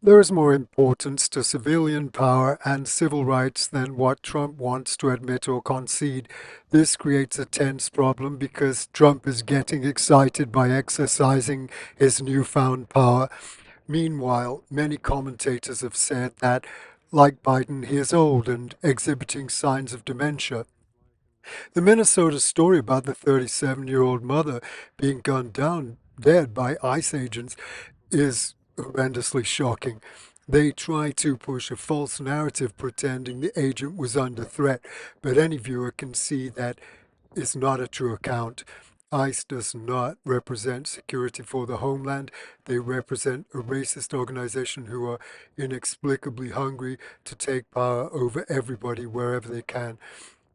There is more importance to civilian power and civil rights than what Trump wants to admit or concede. This creates a tense problem because Trump is getting excited by exercising his newfound power. Meanwhile, many commentators have said that, like Biden, he is old and exhibiting signs of dementia. The Minnesota story about the 37-year-old mother being gunned down dead by ICE agents is horrendously shocking. They try to push a false narrative pretending the agent was under threat, but any viewer can see that is not a true account. ICE does not represent security for the homeland. They represent a racist organization who are inexplicably hungry to take power over everybody wherever they can.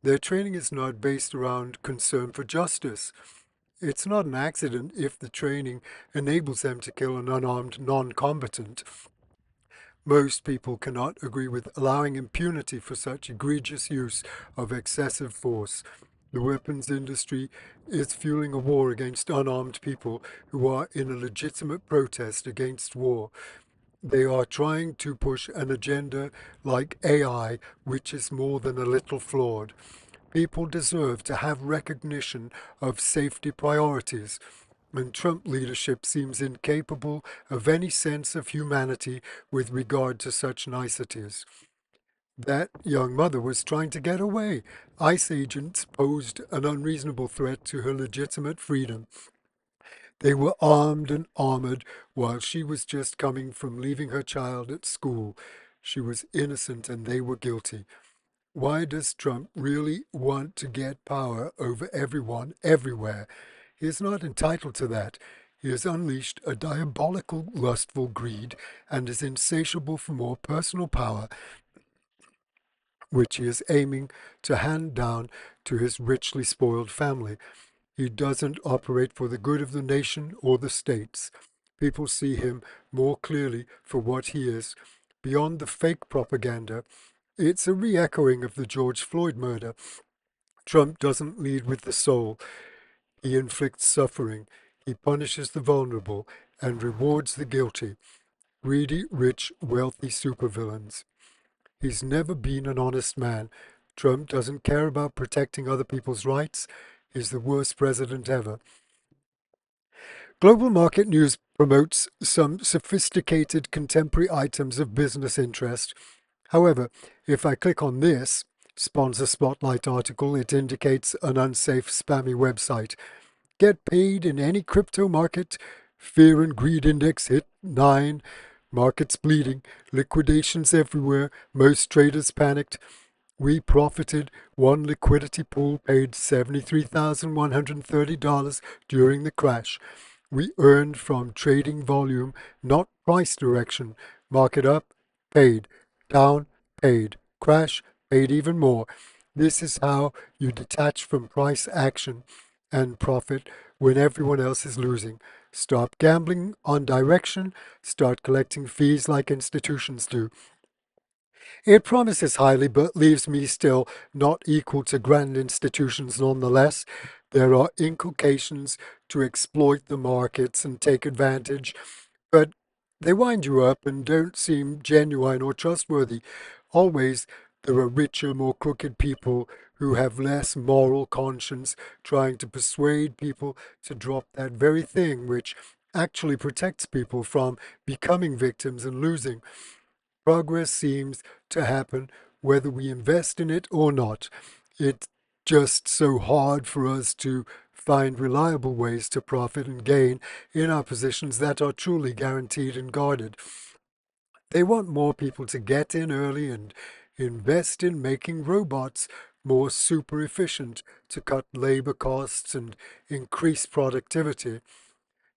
Their training is not based around concern for justice. It's not an accident if the training enables them to kill an unarmed non-combatant. Most people cannot agree with allowing impunity for such egregious use of excessive force. The weapons industry is fueling a war against unarmed people who are in a legitimate protest against war. They are trying to push an agenda like AI, which is more than a little flawed. People deserve to have recognition of safety priorities, and Trump leadership seems incapable of any sense of humanity with regard to such niceties. That young mother was trying to get away. ICE agents posed an unreasonable threat to her legitimate freedom. They were armed and armored while she was just coming from leaving her child at school. She was innocent and they were guilty. Why does Trump really want to get power over everyone, everywhere? He is not entitled to that. He has unleashed a diabolical, lustful greed and is insatiable for more personal power, which he is aiming to hand down to his richly spoiled family. He doesn't operate for the good of the nation or the states. People see him more clearly for what he is, beyond the fake propaganda. It's a re-echoing of the George Floyd murder. Trump doesn't lead with the soul. He inflicts suffering. He punishes the vulnerable and rewards the guilty. Greedy, rich, wealthy supervillains. He's never been an honest man. Trump doesn't care about protecting other people's rights. He's the worst president ever. Global Market News promotes some sophisticated contemporary items of business interest. However, if I click on this sponsor spotlight article, it indicates an unsafe, spammy website. Get paid in any crypto market. Fear and greed index hit 9. Markets bleeding. Liquidations everywhere. Most traders panicked. We profited. One liquidity pool paid $73,130 during the crash. We earned from trading volume, not price direction. Market up, paid. Down, paid. Crash, paid even more. This is how you detach from price action and profit when everyone else is losing. Stop gambling on direction. Start collecting fees like institutions do. It promises highly, but leaves me still not equal to grand institutions nonetheless. There are inculcations to exploit the markets and take advantage, but they wind you up and don't seem genuine or trustworthy. Always there are richer, more crooked people who have less moral conscience trying to persuade people to drop that very thing which actually protects people from becoming victims and losing. Progress seems to happen whether we invest in it or not. It's just so hard for us to find reliable ways to profit and gain in our positions that are truly guaranteed and guarded. They want more people to get in early and invest in making robots more super efficient to cut labor costs and increase productivity.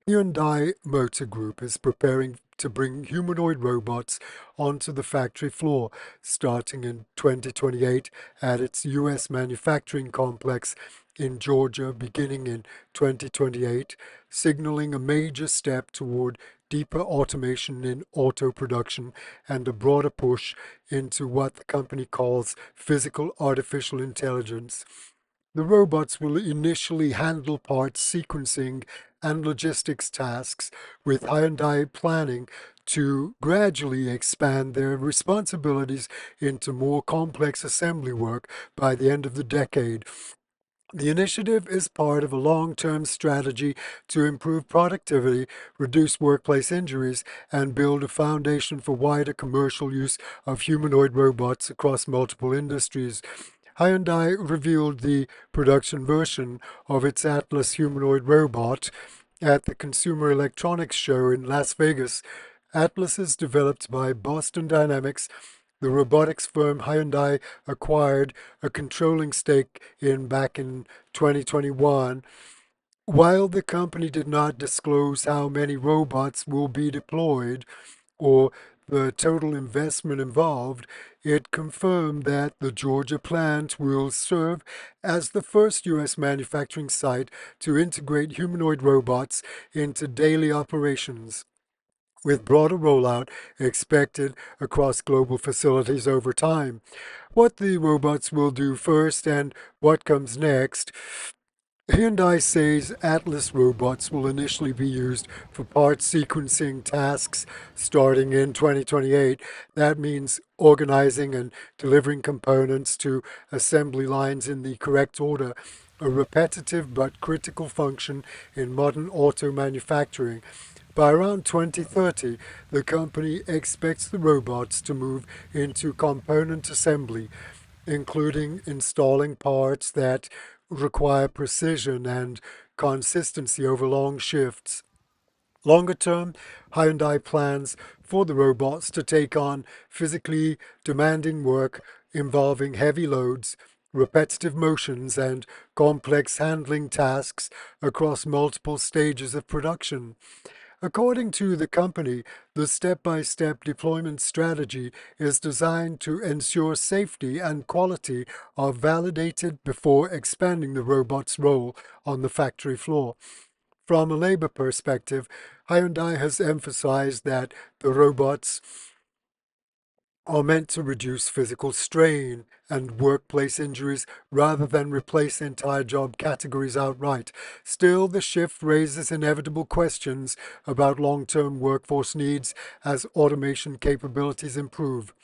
Hyundai Motor Group is preparing to bring humanoid robots onto the factory floor starting in 2028 at its U.S. manufacturing complex in Georgia beginning in 2028, signaling a major step toward deeper automation in auto production and a broader push into what the company calls physical artificial intelligence. The robots will initially handle parts sequencing and logistics tasks, with Hyundai planning to gradually expand their responsibilities into more complex assembly work by the end of the decade. The initiative is part of a long-term strategy to improve productivity, reduce workplace injuries, and build a foundation for wider commercial use of humanoid robots across multiple industries. Hyundai revealed the production version of its Atlas humanoid robot at the Consumer Electronics Show in Las Vegas. Atlas is developed by Boston Dynamics. The robotics firm Hyundai acquired a controlling stake in back in 2021. While the company did not disclose how many robots will be deployed or the total investment involved, it confirmed that the Georgia plant will serve as the first U.S. manufacturing site to integrate humanoid robots into daily operations, with broader rollout expected across global facilities over time. What the robots will do first and what comes next. Hyundai says Atlas robots will initially be used for part sequencing tasks starting in 2028. That means organizing and delivering components to assembly lines in the correct order, a repetitive but critical function in modern auto manufacturing. By around 2030, the company expects the robots to move into component assembly, including installing parts that require precision and consistency over long shifts. Longer term, Hyundai plans for the robots to take on physically demanding work involving heavy loads, repetitive motions, and complex handling tasks across multiple stages of production. According to the company, the step-by-step deployment strategy is designed to ensure safety and quality are validated before expanding the robot's role on the factory floor. From a labor perspective, Hyundai has emphasized that the robots are meant to reduce physical strain and workplace injuries rather than replace entire job categories outright. Still, the shift raises inevitable questions about long-term workforce needs as automation capabilities improve.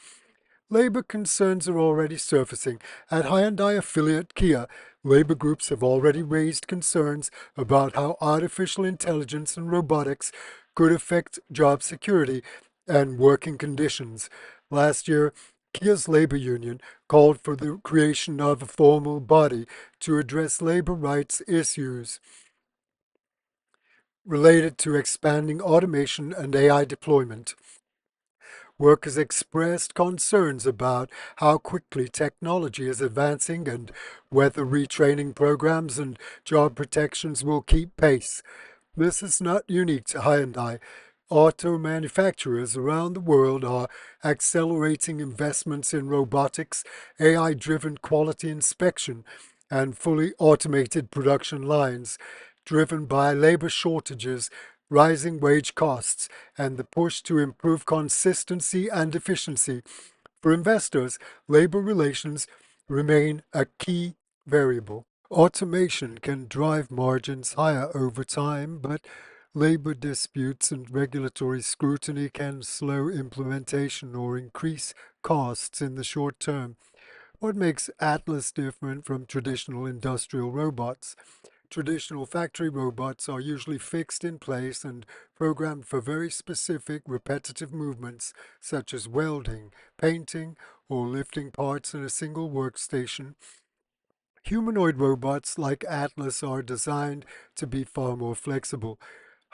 Labor concerns are already surfacing. At Hyundai affiliate Kia, labor groups have already raised concerns about how artificial intelligence and robotics could affect job security and working conditions. Last year, Kia's labor union called for the creation of a formal body to address labor rights issues related to expanding automation and AI deployment. Workers expressed concerns about how quickly technology is advancing and whether retraining programs and job protections will keep pace. This is not unique to Hyundai. Auto manufacturers around the world are accelerating investments in robotics, AI-driven quality inspection, and fully automated production lines, driven by labor shortages, rising wage costs, and the push to improve consistency and efficiency. For investors, labor relations remain a key variable. Automation can drive margins higher over time, but labor disputes and regulatory scrutiny can slow implementation or increase costs in the short term. What makes Atlas different from traditional industrial robots? Traditional factory robots are usually fixed in place and programmed for very specific repetitive movements, such as welding, painting, or lifting parts in a single workstation. Humanoid robots like Atlas are designed to be far more flexible.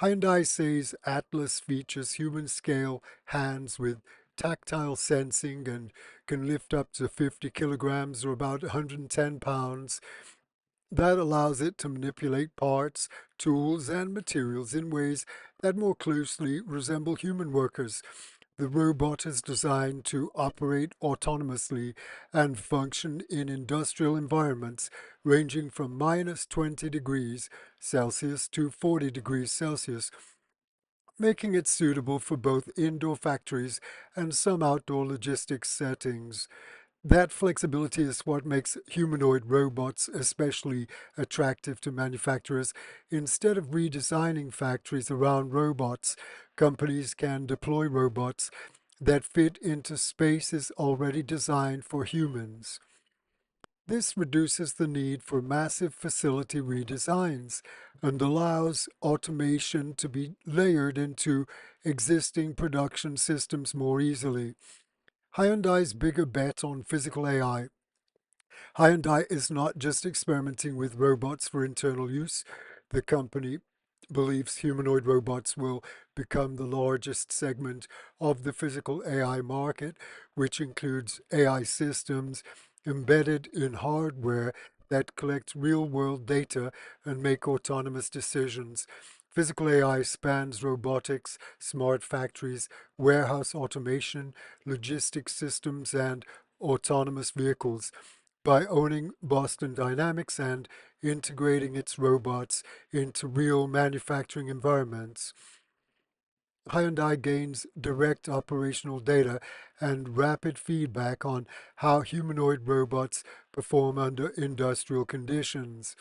Hyundai says Atlas features human-scale hands with tactile sensing and can lift up to 50 kilograms or about 110 pounds. That allows it to manipulate parts, tools, and materials in ways that more closely resemble human workers. The robot is designed to operate autonomously and function in industrial environments ranging from minus 20 degrees Celsius to 40 degrees Celsius, making it suitable for both indoor factories and some outdoor logistics settings. That flexibility is what makes humanoid robots especially attractive to manufacturers. Instead of redesigning factories around robots, companies can deploy robots that fit into spaces already designed for humans. This reduces the need for massive facility redesigns and allows automation to be layered into existing production systems more easily. Hyundai's bigger bet on physical AI. Hyundai is not just experimenting with robots for internal use. The company believes humanoid robots will become the largest segment of the physical AI market, which includes AI systems embedded in hardware that collect real world data and make autonomous decisions. Physical AI spans robotics, smart factories, warehouse automation, logistics systems, and autonomous vehicles. By owning Boston Dynamics and integrating its robots into real manufacturing environments, Hyundai gains direct operational data and rapid feedback on how humanoid robots perform under industrial conditions.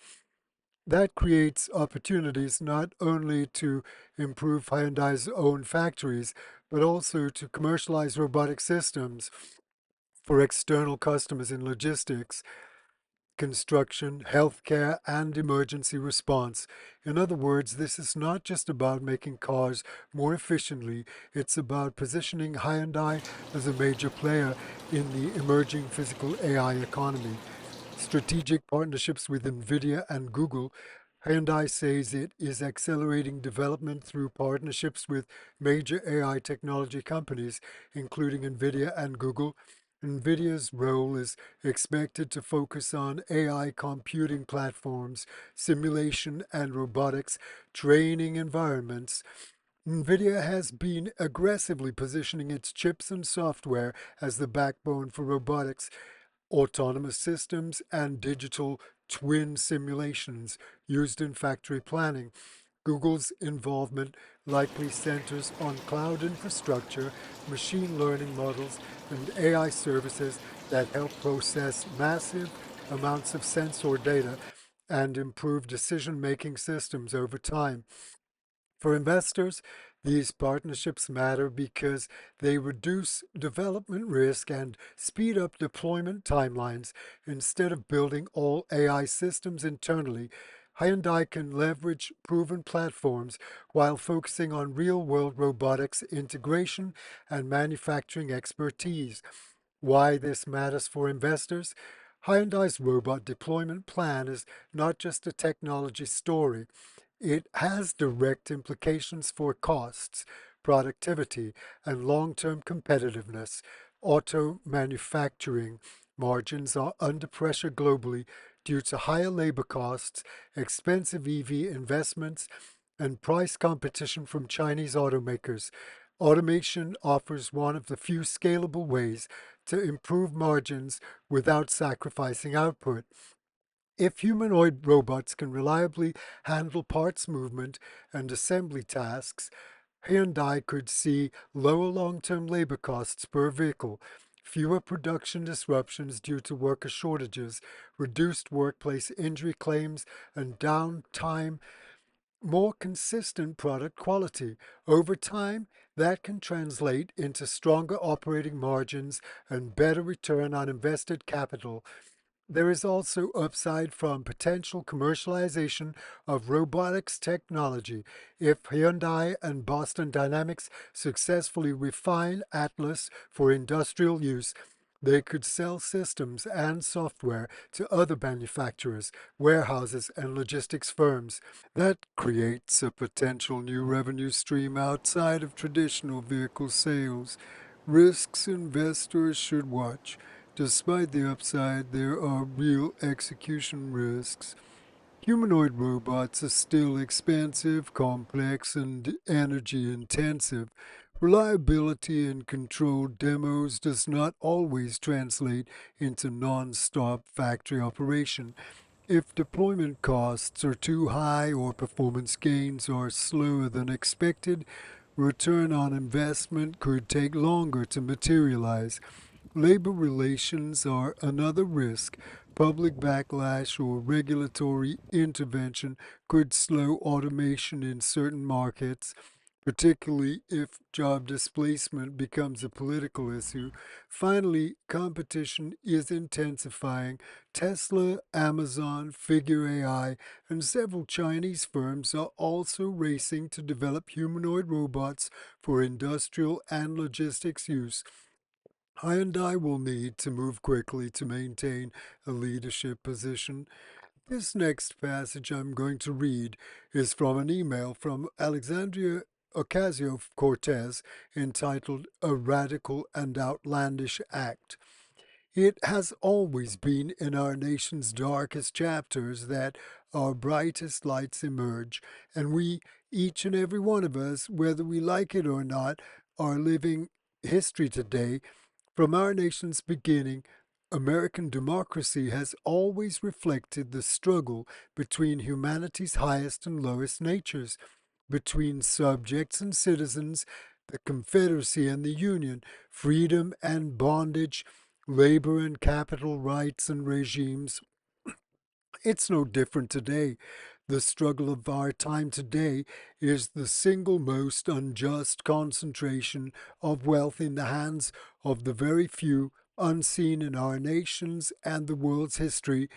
That creates opportunities not only to improve Hyundai's own factories, but also to commercialize robotic systems for external customers in logistics, construction, healthcare, and emergency response. In other words, this is not just about making cars more efficiently, it's about positioning Hyundai as a major player in the emerging physical AI economy. Strategic partnerships with NVIDIA and Google. Hyundai says it is accelerating development through partnerships with major AI technology companies, including NVIDIA and Google. NVIDIA's role is expected to focus on AI computing platforms, simulation and robotics training environments. NVIDIA has been aggressively positioning its chips and software as the backbone for robotics, autonomous systems, and digital twin simulations used in factory planning. Google's involvement likely centers on cloud infrastructure, machine learning models, and AI services that help process massive amounts of sensor data and improve decision making systems over time. For investors, these partnerships matter because they reduce development risk and speed up deployment timelines. Instead of building all AI systems internally, Hyundai can leverage proven platforms while focusing on real world robotics integration and manufacturing expertise. Why this matters for investors? Hyundai's robot deployment plan is not just a technology story. It has direct implications for costs, productivity, and long term competitiveness. Auto manufacturing margins are under pressure globally due to higher labor costs, expensive EV investments, and price competition from Chinese automakers. Automation offers one of the few scalable ways to improve margins without sacrificing output. If humanoid robots can reliably handle parts movement and assembly tasks, Hyundai could see lower long term labor costs per vehicle, fewer production disruptions due to worker shortages, reduced workplace injury claims, and downtime, more consistent product quality. Over time, that can translate into stronger operating margins and better return on invested capital. There is also upside from potential commercialization of robotics technology. If Hyundai and Boston Dynamics successfully refine Atlas for industrial use, they could sell systems and software to other manufacturers, warehouses, and logistics firms. That creates a potential new revenue stream outside of traditional vehicle sales. Risks investors should watch. Despite the upside, there are real execution risks. Humanoid robots are still expensive, complex, and energy intensive. Reliability in controlled demos does not always translate into non stop factory operation. If deployment costs are too high or performance gains are slower than expected, return on investment could take longer to materialize. Labor relations are another risk. Public backlash or regulatory intervention could slow automation in certain markets, particularly if job displacement becomes a political issue. Finally, competition is intensifying. Tesla, Amazon, Figure AI, and several Chinese firms are also racing to develop humanoid robots for industrial and logistics use. Hyundai will need to move quickly to maintain a leadership position. This next passage I'm going to read is from an email from Alexandria Ocasio Cortez entitled A Radical and Outlandish Act. It has always been in our nation's darkest chapters that our brightest lights emerge, and we, each and every one of us, whether we like it or not, are living history today. From our nation's beginning, American democracy has always reflected the struggle between humanity's highest and lowest natures, between subjects and citizens, the Confederacy and the Union, freedom and bondage, labor and capital rights and regimes. It's no different today. The struggle of our time today is the single most unjust concentration of wealth in the hands of the very few, unseen in our nation's and the world's history.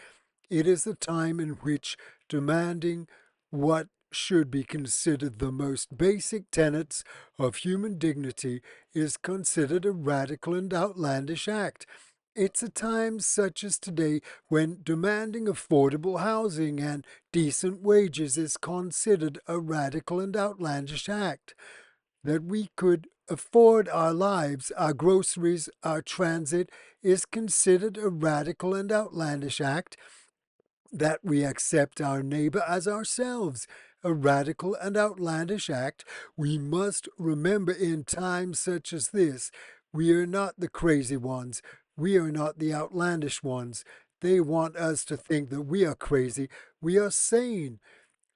It is a time in which demanding what should be considered the most basic tenets of human dignity is considered a radical and outlandish act. It's a time such as today when demanding affordable housing and decent wages is considered a radical and outlandish act. That we could afford our lives, our groceries, our transit is considered a radical and outlandish act. That we accept our neighbor as ourselves, a radical and outlandish act. We must remember in times such as this, we are not the crazy ones. We are not the outlandish ones. They want us to think that we are crazy. We are sane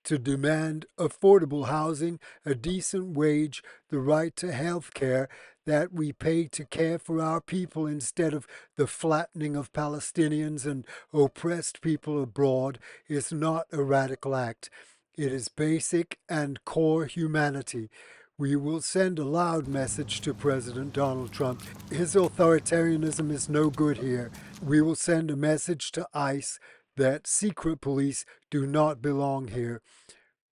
to demand affordable housing, a decent wage, the right to health care, that we pay to care for our people instead of the flattening of Palestinians and oppressed people abroad is not a radical act. It is basic and core humanity. We will send a loud message to President Donald Trump. His authoritarianism is no good here. We will send a message to ICE that secret police do not belong here.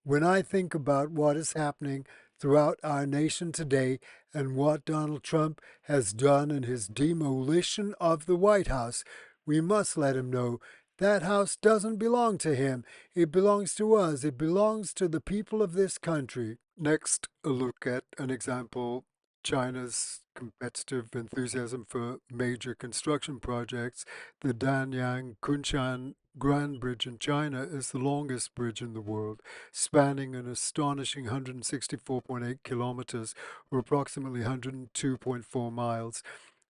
When I think about what is happening throughout our nation today and what Donald Trump has done in his demolition of the White House, we must let him know that house doesn't belong to him. It belongs to us. It belongs to the people of this country. Next, a look at an example: China's competitive enthusiasm for major construction projects. The Danyang Kunshan Grand Bridge in China is the longest bridge in the world, spanning an astonishing 164.8 kilometers, or approximately 102.4 miles.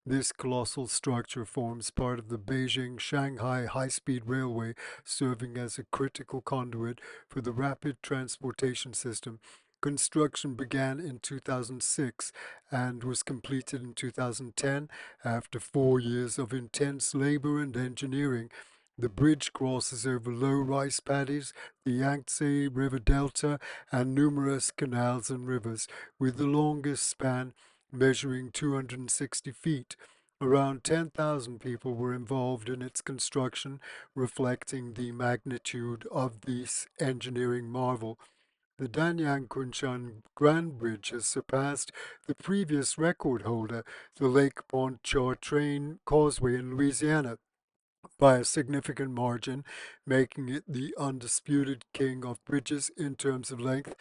This colossal structure forms part of the Beijing-Shanghai high-speed railway, serving as a critical conduit for the rapid transportation system. Construction began in 2006 and was completed in 2010 after 4 years of intense labor and engineering. The bridge crosses over low rice paddies, the Yangtze River Delta, and numerous canals and rivers, with the longest span measuring 260 feet. Around 10,000 people were involved in its construction, reflecting the magnitude of this engineering marvel. The Danyang Kunshan Grand Bridge has surpassed the previous record holder, the Lake Pontchartrain Causeway in Louisiana, by a significant margin, making it the undisputed king of bridges in terms of length.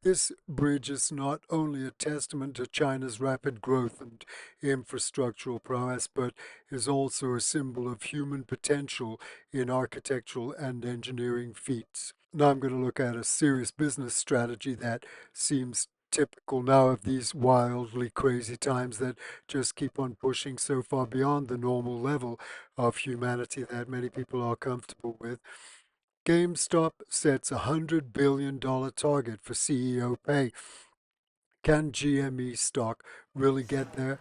This bridge is not only a testament to China's rapid growth and infrastructural prowess, but is also a symbol of human potential in architectural and engineering feats. Now I'm going to look at a serious business strategy that seems typical now of these wildly crazy times that just keep on pushing so far beyond the normal level of humanity that many people are comfortable with. GameStop sets a $100 billion target for CEO pay. Can GME stock really get there?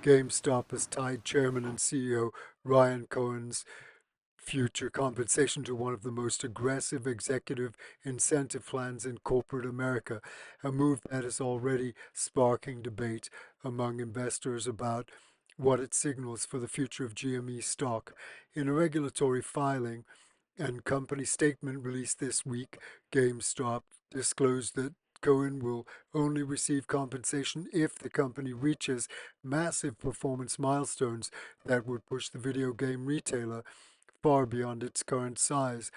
GameStop has tied Chairman and CEO Ryan Cohen's future compensation to one of the most aggressive executive incentive plans in corporate America, a move that is already sparking debate among investors about what it signals for the future of GME stock. In a regulatory filing and company statement released this week, GameStop disclosed that Cohen will only receive compensation if the company reaches massive performance milestones that would push the video game retailer far beyond its current size.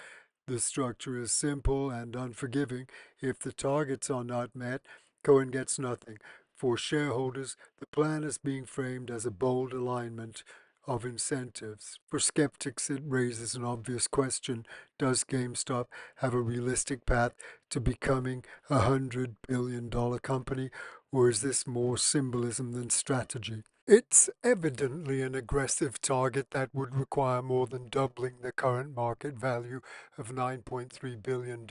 The structure is simple and unforgiving. If the targets are not met, Cohen gets nothing. For shareholders, the plan is being framed as a bold alignment of incentives. For skeptics, it raises an obvious question. Does GameStop have a realistic path to becoming a $100 billion company, or is this more symbolism than strategy? It's evidently an aggressive target that would require more than doubling the current market value of $9.3 billion.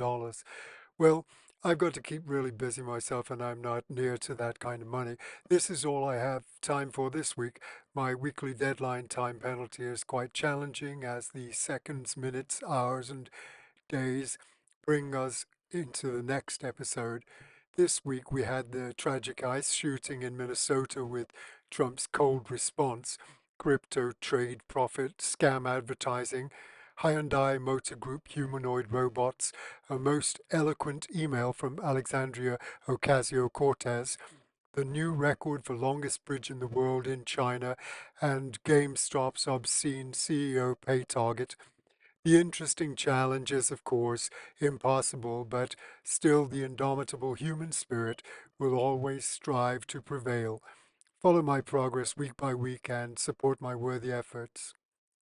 Well, I've got to keep really busy myself, and I'm not near to that kind of money. This is all I have time for this week. My weekly deadline time penalty is quite challenging as the seconds, minutes, hours, and days bring us into the next episode. This week we had the tragic ICE shooting in Minnesota with Trump's cold response, crypto trade profit, scam advertising, Hyundai Motor Group humanoid robots, a most eloquent email from Alexandria Ocasio-Cortez, the new record for longest bridge in the world in China, and GameStop's obscene CEO pay target. The interesting challenge is, of course, impossible, but still the indomitable human spirit will always strive to prevail. Follow my progress week by week and support my worthy efforts.